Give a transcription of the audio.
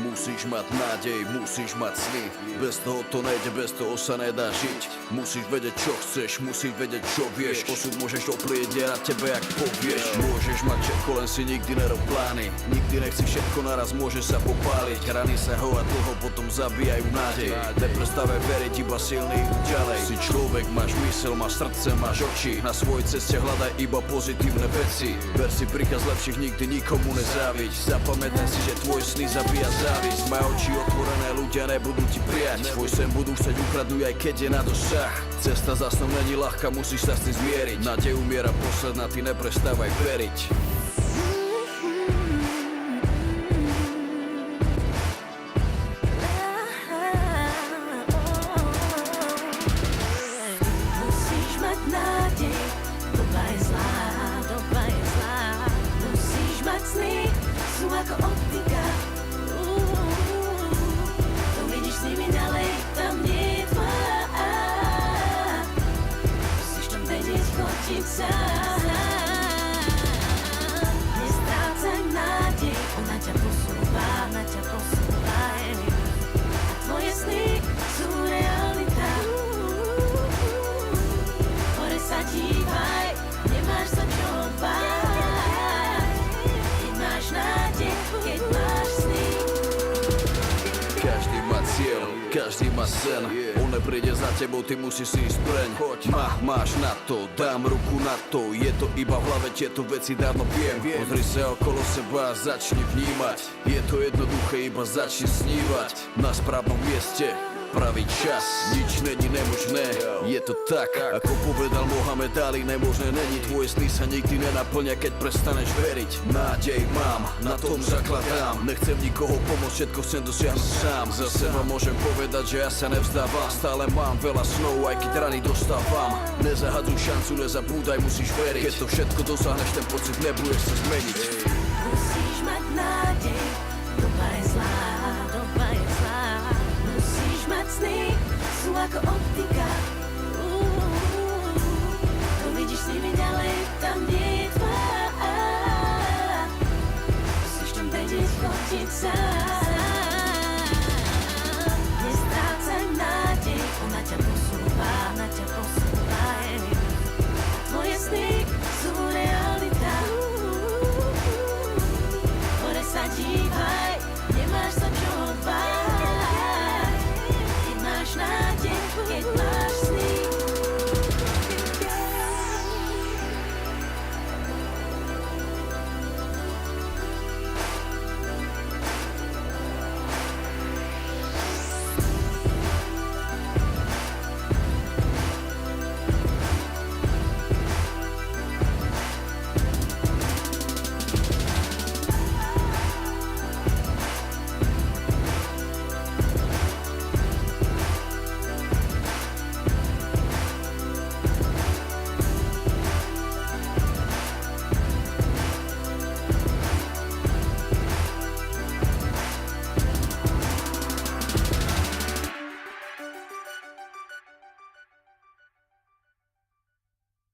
Musíš mať nádej, musíš mať sny. Bez toho to nejde, bez toho sa nedá žiť. Musíš vedieť čo chceš, musíš vedieť čo vieš. Osud môžeš oprieť na tebe jak povieš. Môžeš mať všetko, len si nikdy nerob plány. Nikdy nechci všetko naraz, môže sa popáliť. Rany sa hovať dlho, potom zabíjajú nádej. Neprestávaj veriť, iba silný ďalej. Si človek, máš mysel, máš srdce, máš oči. Na svojej ceste hľadaj iba pozitívne veci. Ver si príkaz lepších, nikdy nikomu nezáviť. Zapamätaj si, že tvoj sny zabíja závisť. Maj oči otvorené, ľudia nebudú ti prijať. Tvoj sen budú chcieť ukraduj, aj keď je na dosah. Cesta za snom není ľahká, musíš sa s tým zmieriť. Nádej umiera posledná, ty neprestávaj veriť. Musíš mať nádej, doba je zlá, doba je zlá. Musíš mať sny, sú ako optika. To vidíš s nimi ďalej, tam nie je tvá. Musíš tam vedieť chodiť sám. Nestrácaj nádej, ona ťa posúva, ona ťa posúva. A tvoje sny sú realita. Hore sa dívaj, nemáš sa čo báť. Keď máš nádej, keď máš sny. Každý má cieľ, každý má sen. On nepríde za tebou, ty musíš si ísť preň. Máš na to, dám ruku na to. Je to iba v hlave, tieto veci dávno viem. Pozri sa okolo seba a začni vnímať. Je to jednoduché, iba začni snívať. Na správnom mieste, pravý čas, nič není nemožné. Je to tak, ako povedal Mohamed Ali, nemožné není. Tvoje sny sa nikdy nenaplňa, keď prestaneš veriť. Nádej mám, na tom zakladám. Nechcem nikoho pomôcť, všetko chcem dosiahnuť sám. Za seba môžem povedať, že ja sa nevzdávam. Stále mám veľa snov, aj keď rany dostávam. Nezahadzuj šancu, nezabúdaj, musíš veriť. Keď to všetko dosiahneš, ten pocit nebudeš sa zmeniť. Musíš mať nádej, doba je zlá, doba je zlá. Musíš mať sny, sú ako optika. To vidíš s nimi ďalej, tam nie je tvá. Musíš tam vedieť chodiť sám. Nestrácaj nádej, ona ťa posúva, ona ťa posúva.